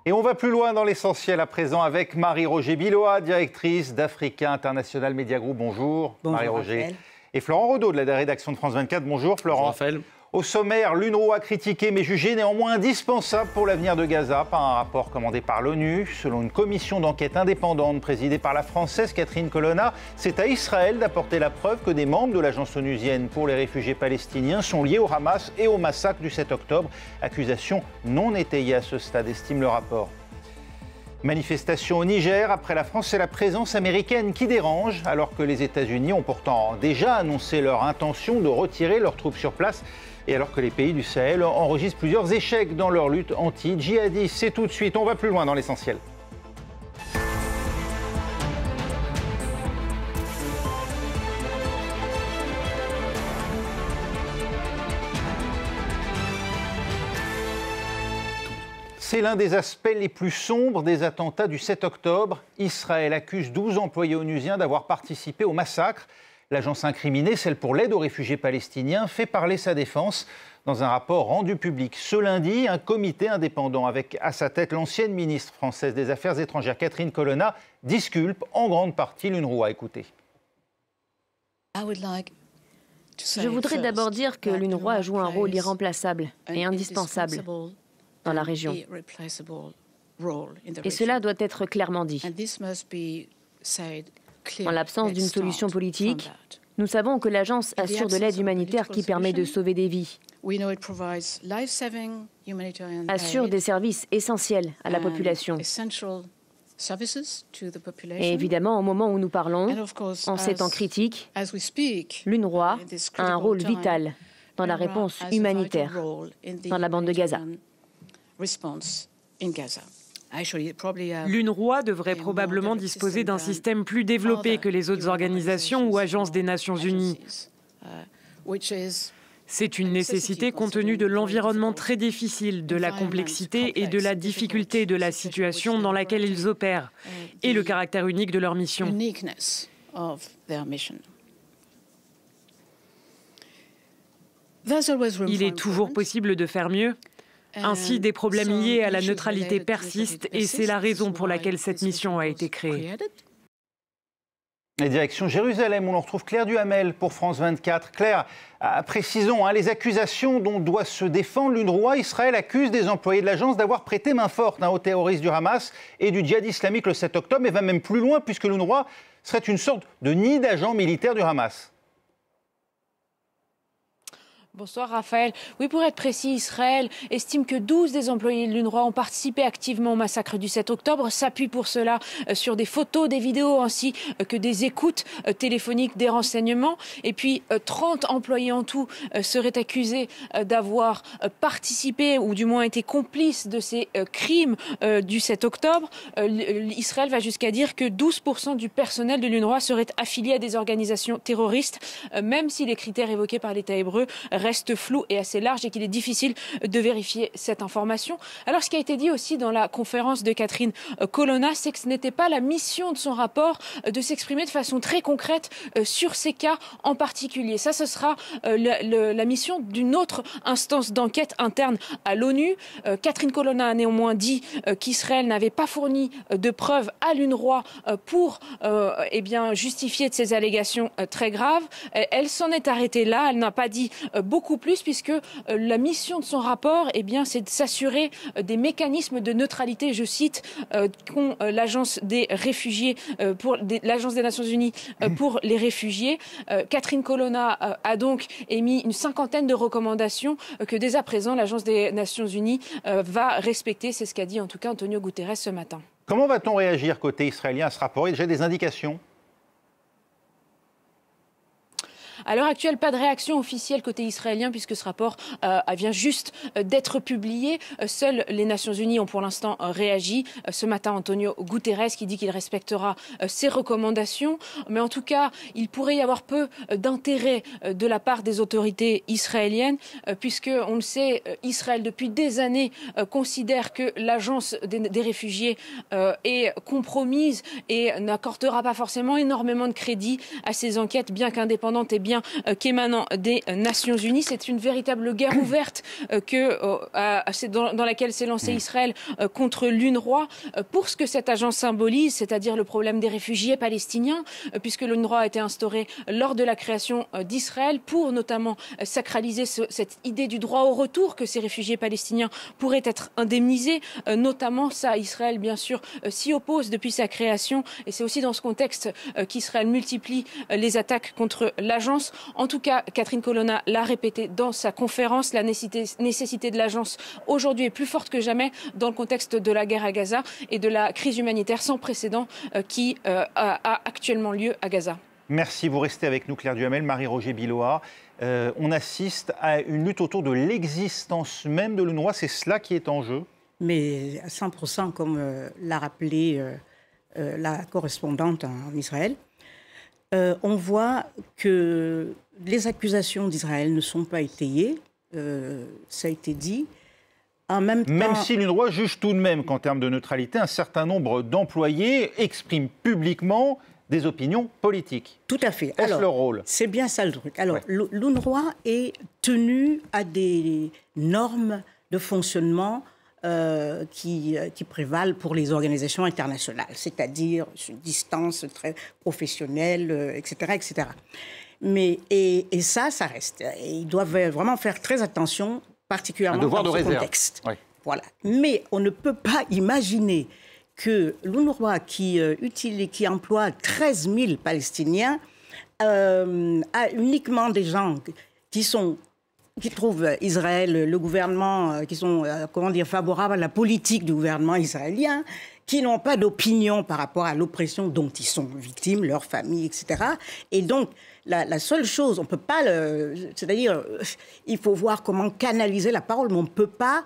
Et on va plus loin dans l'essentiel à présent avec Marie-Roger Biloa, directrice d'Africa International Media Group. Bonjour, Marie-Roger. Et Florent Rodeau de la rédaction de France 24. Bonjour Florent. Bonjour Raphaël. Au sommaire, l'UNRWA critiquée mais jugée néanmoins indispensable pour l'avenir de Gaza par un rapport commandé par l'ONU. Selon une commission d'enquête indépendante présidée par la Française Catherine Colonna, c'est à Israël d'apporter la preuve que des membres de l'agence onusienne pour les réfugiés palestiniens sont liés au Hamas et au massacre du 7 octobre. Accusation non étayée à ce stade, estime le rapport. Manifestation au Niger, après la France, c'est la présence américaine qui dérange, alors que les États-Unis ont pourtant déjà annoncé leur intention de retirer leurs troupes sur place, et alors que les pays du Sahel enregistrent plusieurs échecs dans leur lutte anti-djihadiste. C'est tout de suite, on va plus loin dans l'essentiel. C'est l'un des aspects les plus sombres des attentats du 7 octobre. Israël accuse 12 employés onusiens d'avoir participé au massacre. L'agence incriminée, celle pour l'aide aux réfugiés palestiniens, fait parler sa défense. Dans un rapport rendu public ce lundi, un comité indépendant avec à sa tête l'ancienne ministre française des Affaires étrangères Catherine Colonna disculpe en grande partie l'UNRWA. Écoutez. Je voudrais d'abord dire que l'UNRWA joue un rôle irremplaçable et indispensable dans la région. Et cela doit être clairement dit. En l'absence d'une solution politique, nous savons que l'agence assure de l'aide humanitaire qui permet de sauver des vies, assure des services essentiels à la population. Et évidemment, au moment où nous parlons, en ces temps critiques, l'UNRWA a un rôle vital dans la réponse humanitaire dans la bande de Gaza. L'UNRWA devrait probablement disposer d'un système plus développé que les autres organisations ou agences des Nations Unies. C'est une nécessité compte tenu de l'environnement très difficile, de la complexité et de la difficulté de la situation dans laquelle ils opèrent et le caractère unique de leur mission. Il est toujours possible de faire mieux. Ainsi, des problèmes liés à la neutralité persistent et c'est la raison pour laquelle cette mission a été créée. La direction Jérusalem, où l'on retrouve Claire Duhamel pour France 24. Claire, précisons les accusations dont doit se défendre l'UNRWA. Israël accuse des employés de l'agence d'avoir prêté main forte aux terroristes du Hamas et du djihad islamique le 7 octobre, et va même plus loin puisque l'UNRWA serait une sorte de nid d'agents militaires du Hamas. Bonsoir Raphaël. Oui, pour être précis, Israël estime que 12 des employés de l'UNRWA ont participé activement au massacre du 7 octobre, s'appuie pour cela sur des photos, des vidéos ainsi que des écoutes téléphoniques, des renseignements. Et puis 30 employés en tout seraient accusés d'avoir participé ou du moins été complices de ces crimes du 7 octobre. Israël va jusqu'à dire que 12% du personnel de l'UNRWA serait affilié à des organisations terroristes, même si les critères évoqués par l'État hébreu reste flou et assez large et qu'il est difficile de vérifier cette information. Alors, ce qui a été dit aussi dans la conférence de Catherine Colonna, c'est que ce n'était pas la mission de son rapport de s'exprimer de façon très concrète sur ces cas en particulier. Ça, ce sera la mission d'une autre instance d'enquête interne à l'ONU. Catherine Colonna a néanmoins dit qu'Israël n'avait pas fourni de preuves à l'UNRWA pour justifier de ces allégations très graves. Elle s'en est arrêtée là. Elle n'a pas dit beaucoup plus puisque la mission de son rapport, c'est de s'assurer des mécanismes de neutralité, je cite, qu'ont l'agence des réfugiés, l'agence des Nations Unies pour les réfugiés. Catherine Colonna a donc émis une cinquantaine de recommandations que dès à présent l'agence des Nations Unies va respecter. C'est ce qu'a dit en tout cas Antonio Guterres ce matin. Comment va-t-on réagir côté israélien à ce rapport? Il y a déjà des indications? À l'heure actuelle, pas de réaction officielle côté israélien puisque ce rapport vient juste d'être publié. Seules les Nations Unies ont pour l'instant réagi. Ce matin, Antonio Guterres qui dit qu'il respectera ses recommandations. Mais en tout cas, il pourrait y avoir peu d'intérêt de la part des autorités israéliennes puisque, on le sait, Israël depuis des années considère que l'agence des réfugiés est compromise et n'accordera pas forcément énormément de crédit à ces enquêtes bien qu'indépendantes et bien vient qu'émanant des Nations Unies. C'est une véritable guerre ouverte dans laquelle s'est lancé Israël contre l'UNRWA pour ce que cette agence symbolise, c'est-à-dire le problème des réfugiés palestiniens, puisque l'UNRWA a été instaurée lors de la création d'Israël pour notamment sacraliser cette idée du droit au retour, que ces réfugiés palestiniens pourraient être indemnisés. Notamment, ça, Israël, bien sûr, s'y oppose depuis sa création. Et c'est aussi dans ce contexte qu'Israël multiplie les attaques contre l'agence. En tout cas, Catherine Colonna l'a répété dans sa conférence, la nécessité de l'agence aujourd'hui est plus forte que jamais dans le contexte de la guerre à Gaza et de la crise humanitaire sans précédent qui a actuellement lieu à Gaza. Merci, vous restez avec nous, Claire Duhamel, Marie-Roger Biloa. On assiste à une lutte autour de l'existence même de l'UNRWA, c'est cela qui est en jeu? Mais à 100%, comme l'a rappelé la correspondante en Israël, on voit que les accusations d'Israël ne sont pas étayées, ça a été dit. En même temps, même si l'UNRWA juge tout de même qu'en termes de neutralité, un certain nombre d'employés expriment publiquement des opinions politiques. Tout à fait. Est-ce leur rôle? C'est bien ça le truc. Alors, l'UNRWA est tenu à des normes de fonctionnement qui prévalent pour les organisations internationales, c'est-à-dire une distance très professionnelle, etc., etc. Mais, et ça reste. Et ils doivent vraiment faire très attention, particulièrement dans ce contexte. Oui. Voilà. Mais on ne peut pas imaginer que l'UNRWA, qui emploie 13 000 Palestiniens, a uniquement des gens qui trouvent Israël, le gouvernement, qui sont favorables à la politique du gouvernement israélien, qui n'ont pas d'opinion par rapport à l'oppression dont ils sont victimes, leurs familles, etc. Et donc, la seule chose, on ne peut pas... c'est-à-dire, il faut voir comment canaliser la parole, mais on ne peut pas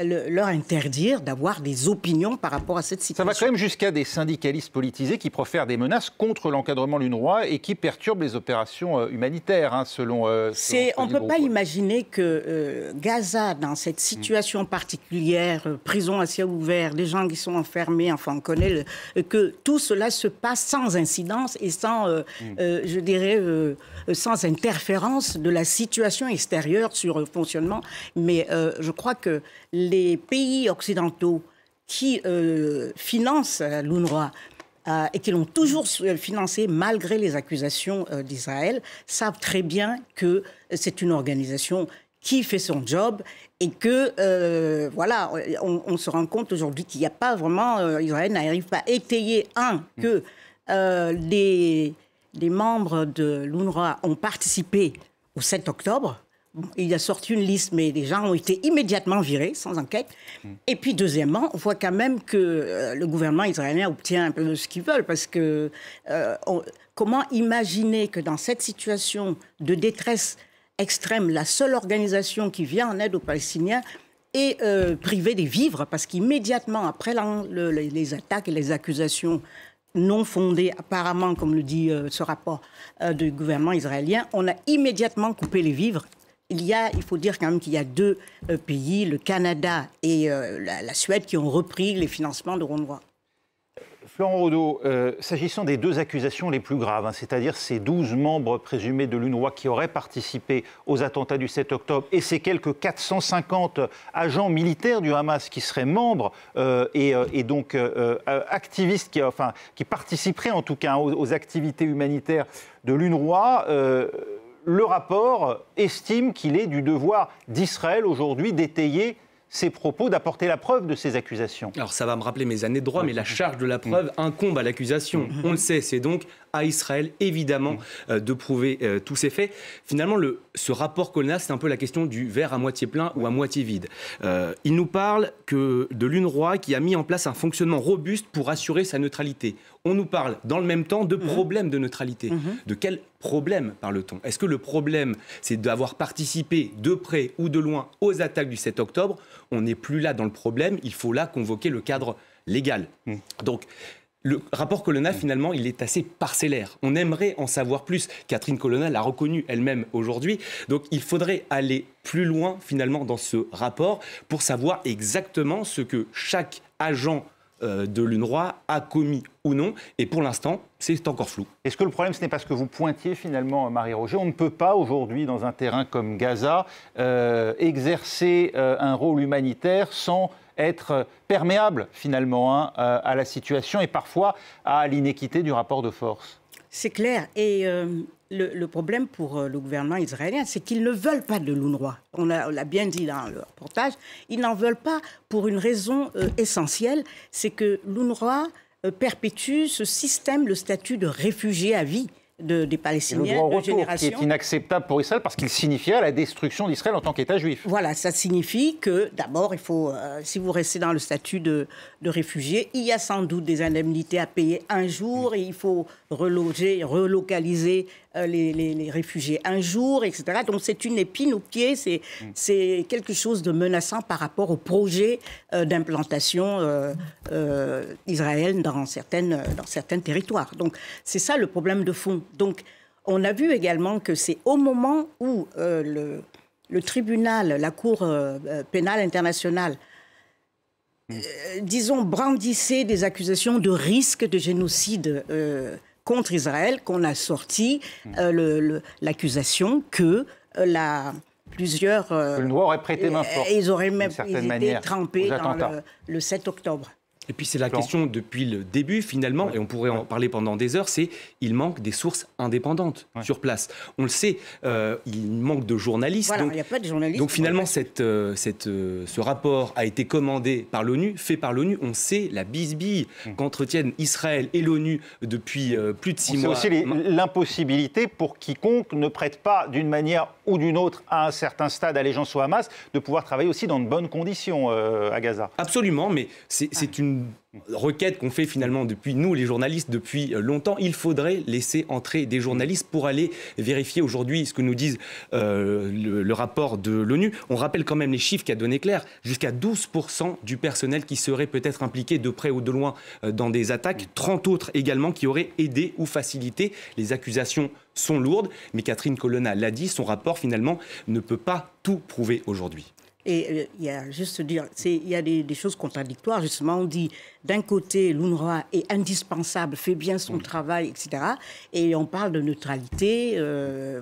leur interdire d'avoir des opinions par rapport à cette situation. Ça va quand même jusqu'à des syndicalistes politisés qui profèrent des menaces contre l'encadrement de l'UNRWA et qui perturbent les opérations humanitaires, hein, selon on ne peut pas imaginer que Gaza, dans cette situation particulière, prison à ciel ouvert, des gens qui sont enfermés, enfin on connaît, que tout cela se passe sans incidence et sans, je dirais, sans interférence de la situation extérieure sur le fonctionnement. Mais je crois que les pays occidentaux qui financent l'UNRWA et qui l'ont toujours financé malgré les accusations d'Israël, savent très bien que c'est une organisation qui fait son job et que, voilà, on se rend compte aujourd'hui qu'il n'y a pas vraiment... Israël n'arrive pas à étayer, que des membres de l'UNRWA ont participé au 7 octobre. Il a sorti une liste, mais les gens ont été immédiatement virés, sans enquête. Et puis, deuxièmement, on voit quand même que le gouvernement israélien obtient un peu ce qu'il veut, parce que comment imaginer que dans cette situation de détresse extrême, la seule organisation qui vient en aide aux Palestiniens est privée des vivres, parce qu'immédiatement, après les attaques et les accusations non fondées, apparemment, comme le dit ce rapport du gouvernement israélien, on a immédiatement coupé les vivres. Il faut dire quand même qu'il y a deux pays, le Canada et la Suède, qui ont repris les financements de l'UNRWA. Florent Raudot, s'agissant des deux accusations les plus graves, hein, c'est-à-dire ces 12 membres présumés de l'UNRWA qui auraient participé aux attentats du 7 octobre et ces quelques 450 agents militaires du Hamas qui seraient membres et donc activistes qui participeraient en tout cas aux activités humanitaires de l'UNRWA, le rapport estime qu'il est du devoir d'Israël aujourd'hui d'étayer ces propos, d'apporter la preuve de ces accusations. Alors ça va me rappeler mes années de droit, mais la charge de la preuve incombe à l'accusation. On le sait, c'est donc à Israël, évidemment, de prouver tous ces faits. Finalement, ce rapport Colonna, c'est un peu la question du verre à moitié plein ou à moitié vide. Il nous parle de l'UNRWA qui a mis en place un fonctionnement robuste pour assurer sa neutralité. On nous parle, dans le même temps, de problèmes de neutralité. De quel problème parle-t-on? Est-ce que le problème, c'est d'avoir participé de près ou de loin aux attaques du 7 octobre? On n'est plus là dans le problème, il faut là convoquer le cadre légal. Donc, le rapport Colonna, finalement, il est assez parcellaire. On aimerait en savoir plus. Catherine Colonna l'a reconnu elle-même aujourd'hui. Donc, il faudrait aller plus loin, finalement, dans ce rapport pour savoir exactement ce que chaque agent de l'UNRWA a commis ou non. Et pour l'instant, c'est encore flou. Est-ce que le problème, ce n'est pas ce que vous pointiez finalement, Marie-Roger? On ne peut pas aujourd'hui, dans un terrain comme Gaza, exercer un rôle humanitaire sans être perméable finalement à la situation et parfois à l'inéquité du rapport de force. C'est clair. Et le problème pour le gouvernement israélien, c'est qu'ils ne veulent pas de l'UNRWA. On l'a bien dit dans le reportage. Ils n'en veulent pas pour une raison essentielle, c'est que l'UNRWA perpétue ce système, le statut de réfugié à vie des Palestiniens de génération. Qui est inacceptable pour Israël parce qu'il signifierait la destruction d'Israël en tant qu'État juif. Voilà, ça signifie que d'abord, il faut, si vous restez dans le statut de réfugié, il y a sans doute des indemnités à payer un jour et il faut relocaliser les réfugiés un jour, etc. Donc c'est une épine au pied, c'est quelque chose de menaçant par rapport au projet d'implantation israélienne dans certains territoires. Donc c'est ça le problème de fond. Donc on a vu également que c'est au moment où le tribunal, la Cour pénale internationale, disons, brandissait des accusations de risque de génocide contre Israël, qu'on a sorti l'accusation que plusieurs... l'UNRWA aurait prêté main forte. Ils auraient même été trempés dans le 7 octobre. Et puis c'est la question depuis le début finalement, et on pourrait en parler pendant des heures, c'est il manque des sources indépendantes sur place. On le sait, il manque de journalistes. Voilà, il n'y a pas de journalistes. Donc finalement, ce rapport a été commandé par l'ONU, fait par l'ONU. On sait la bisbille qu'entretiennent Israël et l'ONU depuis plus de 6 mois. C'est aussi l'impossibilité pour quiconque ne prête pas d'une manière ou d'une autre à un certain stade allégeance au Hamas de pouvoir travailler aussi dans de bonnes conditions à Gaza. Absolument, mais c'est une requête qu'on fait finalement depuis nous, les journalistes, depuis longtemps. Il faudrait laisser entrer des journalistes pour aller vérifier aujourd'hui ce que nous disent le rapport de l'ONU. On rappelle quand même les chiffres qu'a donné Claire. Jusqu'à 12% du personnel qui serait peut-être impliqué de près ou de loin dans des attaques. 30 autres également qui auraient aidé ou facilité. Les accusations sont lourdes, mais Catherine Colonna l'a dit, son rapport finalement ne peut pas tout prouver aujourd'hui. Et il y a juste dire, il y a des choses contradictoires. Justement, on dit d'un côté, l'UNRWA est indispensable, fait bien son travail, etc. Et on parle de neutralité.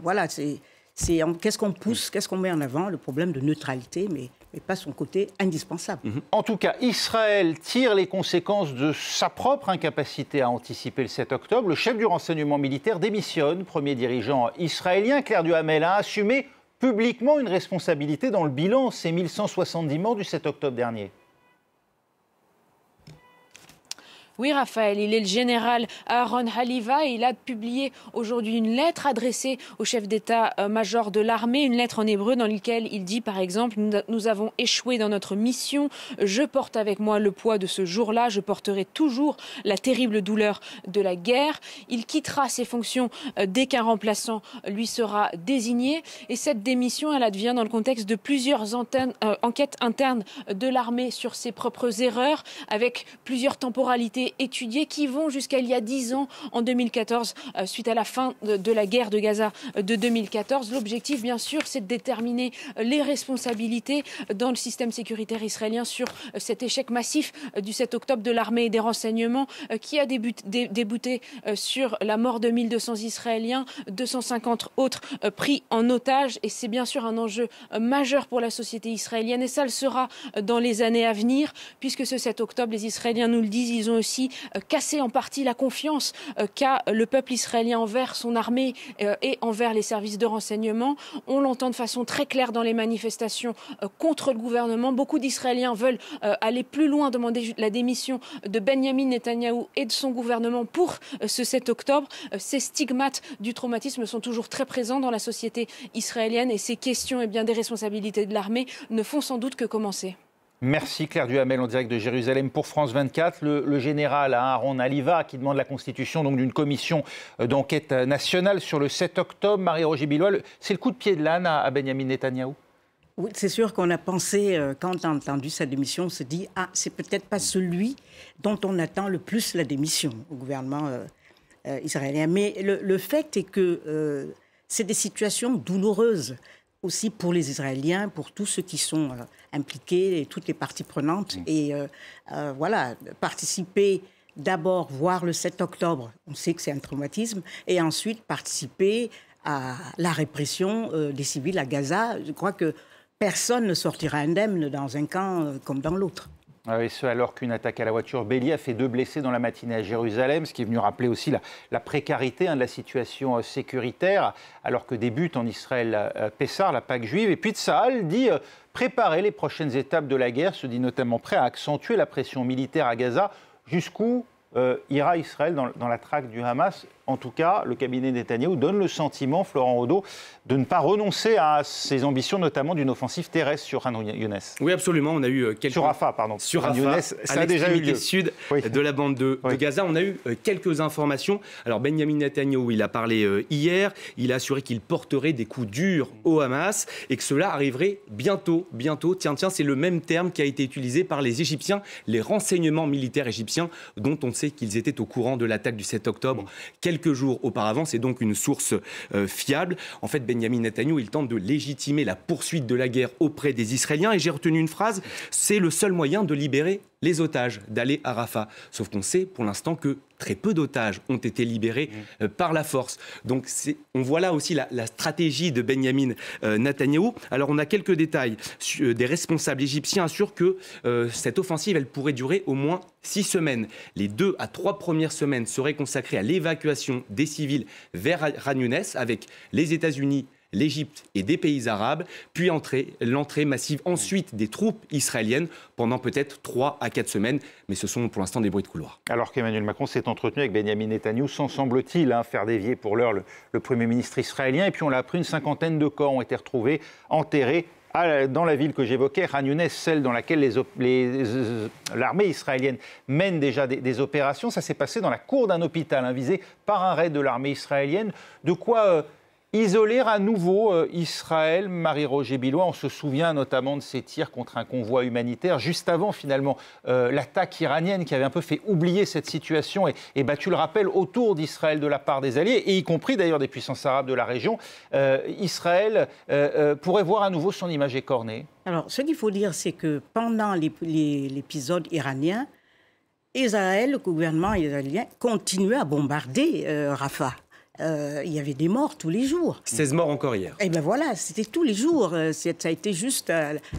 Voilà, qu'est-ce qu'on pousse, qu'est-ce qu'on met en avant? Le problème de neutralité, mais pas son côté indispensable. En tout cas, Israël tire les conséquences de sa propre incapacité à anticiper le 7 octobre. Le chef du renseignement militaire démissionne, premier dirigeant israélien. Claire Duhamel a assumé publiquement une responsabilité dans le bilan, ces 1170 morts du 7 octobre dernier. Oui, Raphaël, il est le général Aaron Haliva et il a publié aujourd'hui une lettre adressée au chef d'état-major de l'armée, une lettre en hébreu dans laquelle il dit par exemple « Nous avons échoué dans notre mission, je porte avec moi le poids de ce jour-là, je porterai toujours la terrible douleur de la guerre ». Il quittera ses fonctions dès qu'un remplaçant lui sera désigné et cette démission, elle advient dans le contexte de plusieurs enquêtes internes de l'armée sur ses propres erreurs avec plusieurs temporalités étudiés qui vont jusqu'à il y a 10 ans, en 2014, suite à la fin de la guerre de Gaza de 2014. L'objectif, bien sûr, c'est de déterminer les responsabilités dans le système sécuritaire israélien sur cet échec massif du 7 octobre de l'armée et des renseignements qui a débouté sur la mort de 1200 Israéliens, 250 autres pris en otage. Et c'est bien sûr un enjeu majeur pour la société israélienne et ça le sera dans les années à venir puisque ce 7 octobre, les Israéliens nous le disent, ils ont aussi cassé en partie la confiance qu'a le peuple israélien envers son armée et envers les services de renseignement. On l'entend de façon très claire dans les manifestations contre le gouvernement. Beaucoup d'Israéliens veulent aller plus loin, demander la démission de Benjamin Netanyahou et de son gouvernement pour ce 7 octobre. Ces stigmates du traumatisme sont toujours très présents dans la société israélienne et ces questions et bien des responsabilités de l'armée ne font sans doute que commencer. Merci Claire Duhamel en direct de Jérusalem pour France 24. Le général Aaron Haliva qui demande la constitution d'une commission d'enquête nationale sur le 7 octobre. Marie-Roger Billois, c'est le coup de pied de l'âne à Benjamin Netanyahou? Oui, c'est sûr qu'on a pensé, quand on a entendu sa démission, on se dit « Ah, c'est peut-être pas celui dont on attend le plus la démission au gouvernement israélien ». Mais le fait est que c'est des situations douloureuses. aussi pour les Israéliens, pour tous ceux qui sont impliqués, et toutes les parties prenantes. Et voilà, participer, d'abord voir le 7 octobre, on sait que c'est un traumatisme, et ensuite participer à la répression des civils à Gaza. Je crois que personne ne sortira indemne dans un camp comme dans l'autre. Et ce, alors qu'une attaque à la voiture bélier a fait 2 blessés dans la matinée à Jérusalem, ce qui est venu rappeler aussi la précarité de la situation sécuritaire, alors que débute en Israël Pessah, la Pâque juive. Et puis Tsahal dit préparer les prochaines étapes de la guerre, se dit notamment prêt à accentuer la pression militaire à Gaza. Jusqu'où ira Israël dans la traque du Hamas? En tout cas, le cabinet Netanyahou donne le sentiment, Florent Audeau, de ne pas renoncer à ses ambitions, notamment d'une offensive terrestre sur Khan Younes. Oui, absolument. On a eu quelques... Sur Rafah, pardon. Sur Rafah, Younes, ça a déjà eu lieu. Sud de la bande de Gaza. On a eu quelques informations. Alors, Benjamin Netanyahou, il a parlé hier. Il a assuré qu'il porterait des coups durs au Hamas et que cela arriverait bientôt. Bientôt. Tiens, c'est le même terme qui a été utilisé par les Égyptiens, les renseignements militaires égyptiens, dont on sait qu'ils étaient au courant de l'attaque du 7 octobre. Quelques jours auparavant, c'est donc une source fiable. En fait, Benjamin Netanyahou, il tente de légitimer la poursuite de la guerre auprès des Israéliens. Et j'ai retenu une phrase, c'est le seul moyen de libérer les otages, d'aller à Rafah. Sauf qu'on sait pour l'instant que très peu d'otages ont été libérés par la force. Donc on voit là aussi la stratégie de Benjamin Netanyahou. Alors on a quelques détails. Des responsables égyptiens assurent que cette offensive, elle pourrait durer au moins 6 semaines. Les 2 à 3 premières semaines seraient consacrées à l'évacuation des civils vers Khan Younes avec les États-Unis, l'Égypte et des pays arabes, puis l'entrée massive ensuite des troupes israéliennes pendant peut-être 3 à 4 semaines. Mais ce sont pour l'instant des bruits de couloir. Alors qu'Emmanuel Macron s'est entretenu avec Benjamin Netanyahou sans, semble-t-il, faire dévier pour l'heure le Premier ministre israélien. Et puis on l'a appris, une 50aine de corps ont été retrouvés, enterrés dans la ville que j'évoquais, Khan Younes, celle dans laquelle l'armée israélienne mène déjà des opérations. Ça s'est passé dans la cour d'un hôpital, visé par un raid de l'armée israélienne. De quoi isoler à nouveau Israël, Marie-Roger Billois. On se souvient notamment de ces tirs contre un convoi humanitaire, juste avant finalement l'attaque iranienne qui avait un peu fait oublier cette situation et battu le rappel autour d'Israël de la part des alliés, et y compris d'ailleurs des puissances arabes de la région. Israël pourrait voir à nouveau son image écornée. Alors, ce qu'il faut dire, c'est que pendant l'épisode iranien, Israël, le gouvernement israélien, continuait à bombarder Rafah. Il y avait des morts tous les jours. 16 morts encore hier. Et bien voilà, c'était tous les jours. Ça a été juste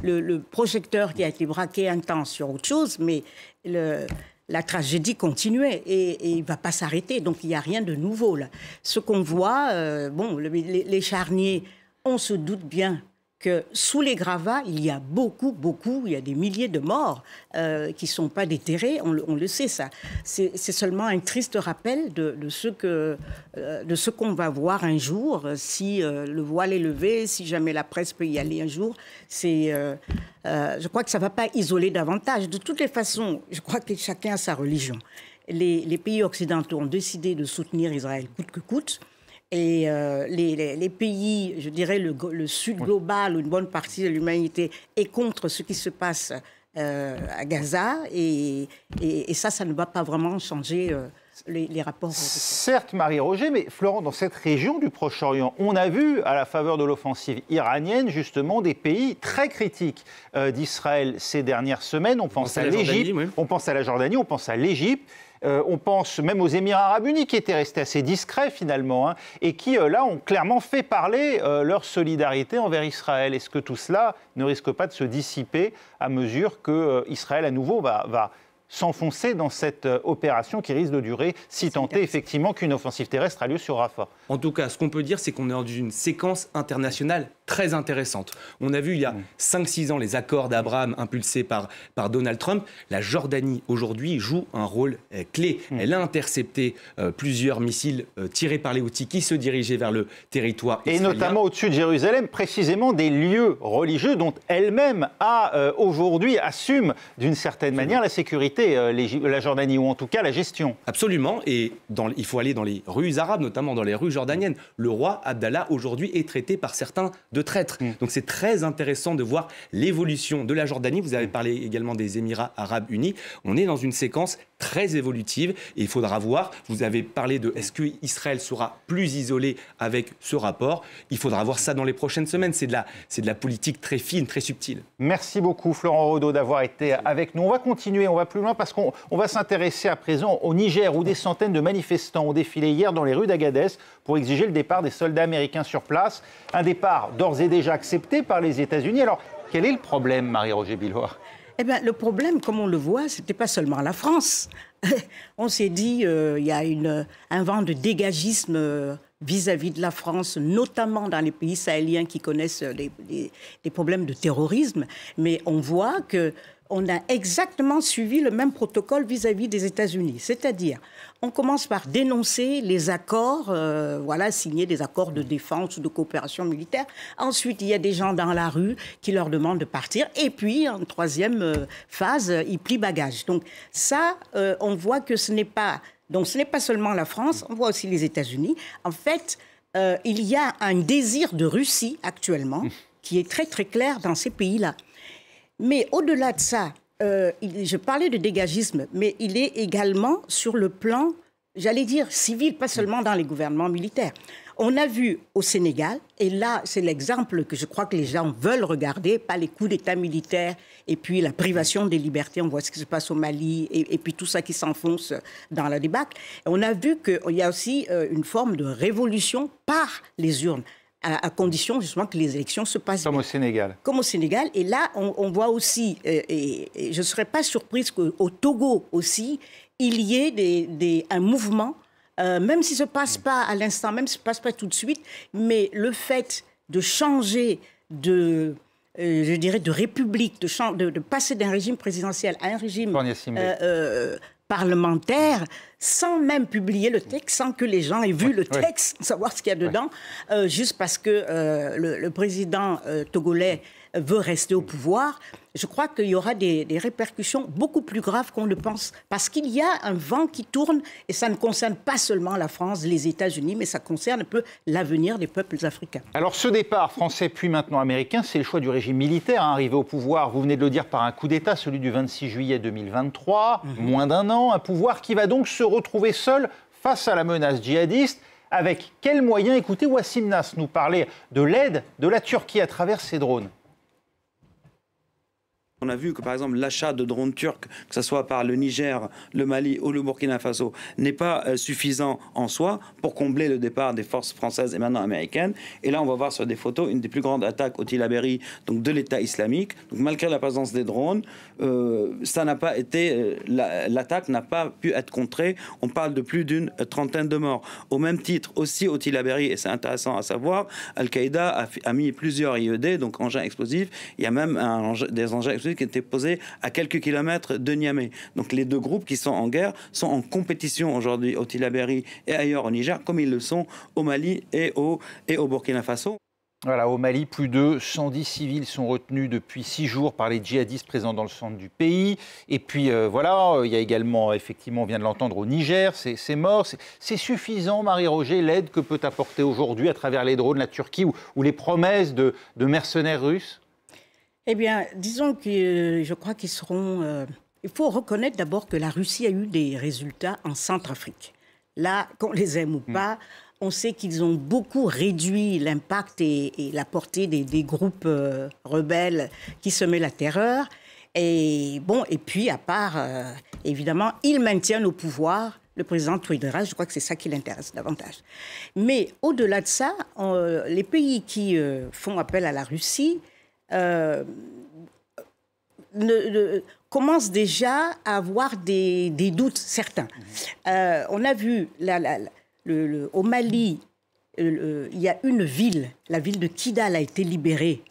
le projecteur qui a été braqué un temps sur autre chose, mais la tragédie continuait et il ne va pas s'arrêter. Donc il n'y a rien de nouveau là. Ce qu'on voit, les charniers, on se doute bien que sous les gravats, il y a beaucoup, il y a des milliers de morts qui ne sont pas déterrés, on le sait ça. C'est seulement un triste rappel de ce qu'on va voir un jour, si le voile est levé, si jamais la presse peut y aller un jour. Je crois que ça ne va pas isoler davantage. De toutes les façons, je crois que chacun a sa religion. Les pays occidentaux ont décidé de soutenir Israël coûte que coûte. Et les pays, je dirais le sud global, ou une bonne partie de l'humanité, est contre ce qui se passe à Gaza. Et ça ne va pas vraiment changer les rapports. Certes, Marie-Roger, mais Florent, dans cette région du Proche-Orient, on a vu, à la faveur de l'offensive iranienne, justement, des pays très critiques d'Israël ces dernières semaines. On pense à l'Égypte, on pense à la Jordanie, on pense à l'Égypte. On pense même aux Émirats arabes unis qui étaient restés assez discrets finalement et qui là ont clairement fait parler leur solidarité envers Israël. Est-ce que tout cela ne risque pas de se dissiper à mesure que Israël à nouveau va s'enfoncer dans cette opération qui risque de durer si tant est effectivement qu'une offensive terrestre a lieu sur Rafah? En tout cas, ce qu'on peut dire, c'est qu'on est dans une séquence internationale très intéressante. On a vu il y a 5-6 ans les accords d'Abraham impulsés par Donald Trump. La Jordanie, aujourd'hui, joue un rôle clé. Elle a intercepté plusieurs missiles tirés par les Houthis qui se dirigeaient vers le territoire israélien. Et notamment au-dessus de Jérusalem, précisément des lieux religieux dont elle-même aujourd'hui assume d'une certaine manière la sécurité, la Jordanie, ou en tout cas la gestion. Absolument. Et il faut aller dans les rues arabes, notamment dans les rues jordaniennes. Le roi Abdallah, aujourd'hui, est traité par certains de traître. Donc c'est très intéressant de voir l'évolution de la Jordanie. Vous avez parlé également des Émirats arabes unis. On est dans une séquence très évolutive et il faudra voir. Vous avez parlé de est-ce que Israël sera plus isolé avec ce rapport. Il faudra voir ça dans les prochaines semaines. C'est de la politique très fine, très subtile. Merci beaucoup Florent Rodeau d'avoir été avec nous. On va continuer, on va plus loin parce qu'on va s'intéresser à présent au Niger où des centaines de manifestants ont défilé hier dans les rues d'Agadez pour exiger le départ des soldats américains sur place. Un départ d'ores et déjà accepté par les États-Unis. Alors, quel est le problème, Marie-Roger Billoir ? Eh bien, le problème, comme on le voit, ce n'était pas seulement la France. On s'est dit, il y a un vent de dégagisme vis-à-vis de la France, notamment dans les pays sahéliens qui connaissent des problèmes de terrorisme. Mais on voit qu'on a exactement suivi le même protocole vis-à-vis des États-Unis. C'est-à-dire, on commence par dénoncer les accords, signer des accords de défense ou de coopération militaire. Ensuite, il y a des gens dans la rue qui leur demandent de partir. Et puis, en troisième phase, ils plient bagages. Donc ça, on voit que ce n'est pas seulement la France, on voit aussi les États-Unis. En fait, il y a un désir de Russie actuellement qui est très très clair dans ces pays-là. Mais au-delà de ça, je parlais de dégagisme, mais il est également sur le plan, j'allais dire, civil, pas seulement dans les gouvernements militaires. On a vu au Sénégal, et là, c'est l'exemple que je crois que les gens veulent regarder, pas les coups d'État militaires et puis la privation des libertés. On voit ce qui se passe au Mali et puis tout ça qui s'enfonce dans la débâcle. On a vu qu'il y a aussi une forme de révolution par les urnes, à condition justement que les élections se passent comme au Sénégal. Comme au Sénégal. Et là, on voit aussi, et je ne serais pas surprise qu'au Togo aussi, il y ait un mouvement. Même si ça ne se passe pas à l'instant, même si ça ne se passe pas tout de suite, mais le fait de changer de république, de passer d'un régime présidentiel à un régime parlementaire, sans même publier le texte, sans que les gens aient vu le texte, savoir ce qu'il y a dedans, juste parce que le président togolais veut rester au pouvoir, je crois qu'il y aura des répercussions beaucoup plus graves qu'on ne pense. Parce qu'il y a un vent qui tourne, et ça ne concerne pas seulement la France, les États-Unis, mais ça concerne un peu l'avenir des peuples africains. Alors ce départ français puis maintenant américain, c'est le choix du régime militaire, arrivé au pouvoir, vous venez de le dire, par un coup d'État, celui du 26 juillet 2023, moins d'un an, un pouvoir qui va donc se retrouver seul face à la menace djihadiste. Avec quels moyens? Écoutez, Wassim Nass nous parlait de l'aide de la Turquie à travers ses drones. On a vu que, par exemple, l'achat de drones turcs, que ce soit par le Niger, le Mali ou le Burkina Faso, n'est pas suffisant en soi pour combler le départ des forces françaises et maintenant américaines. Et là, on va voir sur des photos une des plus grandes attaques au Tillabéri, donc de l'État islamique. Donc, malgré la présence des drones, ça n'a pas été, l'attaque n'a pas pu être contrée. On parle de plus d'une trentaine de morts. Au même titre, aussi au Tillabéri, et c'est intéressant à savoir, Al-Qaïda a mis plusieurs IED, donc engins explosifs. Il y a même des engins explosifs qui étaient posés à quelques kilomètres de Niamey. Donc les deux groupes qui sont en guerre sont en compétition aujourd'hui au Tillabéri et ailleurs au Niger, comme ils le sont au Mali et au Burkina Faso. Voilà, au Mali, plus de 110 civils sont retenus depuis 6 jours par les djihadistes présents dans le centre du pays. Et puis voilà, il y a également, effectivement, on vient de l'entendre, au Niger, c'est mort. C'est suffisant, Marie-Roger, l'aide que peut apporter aujourd'hui à travers les drones la Turquie ou les promesses de mercenaires russes? Eh bien, disons que je crois qu'ils seront... il faut reconnaître d'abord que la Russie a eu des résultats en Centrafrique. Là, qu'on les aime ou pas, on sait qu'ils ont beaucoup réduit l'impact et la portée des groupes rebelles qui semaient la terreur. Et bon, et puis à part, évidemment, ils maintiennent au pouvoir le président Touadéra. Je crois que c'est ça qui l'intéresse davantage. Mais au-delà de ça, les pays qui font appel à la Russie commencent déjà à avoir des doutes certains. On a vu au Mali, il y a une ville, la ville de Kidal a été libérée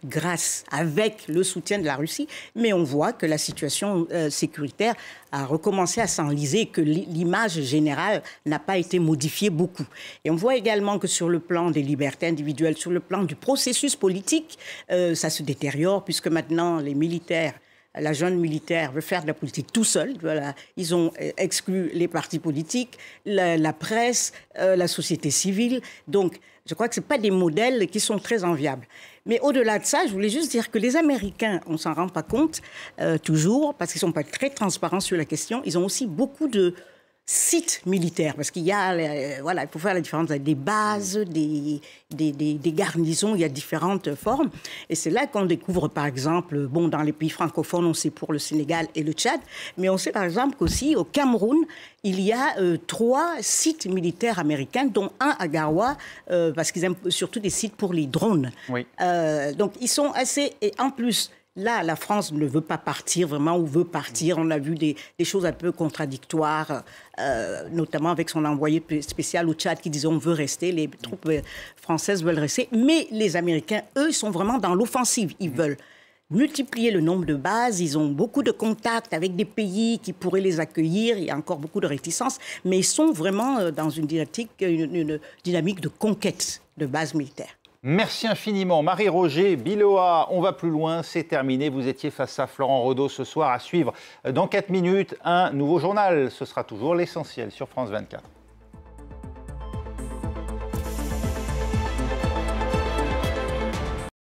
avec le soutien de la Russie, mais on voit que la situation sécuritaire a recommencé à s'enliser, que l'image générale n'a pas été modifiée beaucoup. Et on voit également que sur le plan des libertés individuelles, sur le plan du processus politique, ça se détériore, puisque maintenant les militaires la junte militaire veut faire de la politique tout seul. Voilà. Ils ont exclu les partis politiques, la presse, la société civile. Donc, je crois que ce ne sont pas des modèles qui sont très enviables. Mais au-delà de ça, je voulais juste dire que les Américains, on ne s'en rend pas compte toujours, parce qu'ils ne sont pas très transparents sur la question. Ils ont aussi beaucoup de sites militaires, parce qu'il y a, voilà, il faut faire la différence avec des bases, des garnisons, il y a différentes formes. Et c'est là qu'on découvre, par exemple, bon, dans les pays francophones, on sait pour le Sénégal et le Tchad, mais on sait par exemple qu'aussi au Cameroun, il y a 3 sites militaires américains, dont un à Garoua, parce qu'ils aiment surtout des sites pour les drones. Oui. Donc ils sont assez... Et en plus... Là, la France ne veut pas partir vraiment ou veut partir. On a vu des choses un peu contradictoires, notamment avec son envoyé spécial au Tchad qui disait on veut rester, les troupes françaises veulent rester. Mais les Américains, eux, sont vraiment dans l'offensive. Ils veulent multiplier le nombre de bases. Ils ont beaucoup de contacts avec des pays qui pourraient les accueillir. Il y a encore beaucoup de réticences. Mais ils sont vraiment dans une dynamique de conquête de bases militaires. Merci infiniment. Marie-Roger Biloa, on va plus loin, c'est terminé. Vous étiez face à Florent Redeau ce soir, à suivre dans 4 minutes un nouveau journal. Ce sera toujours l'essentiel sur France 24.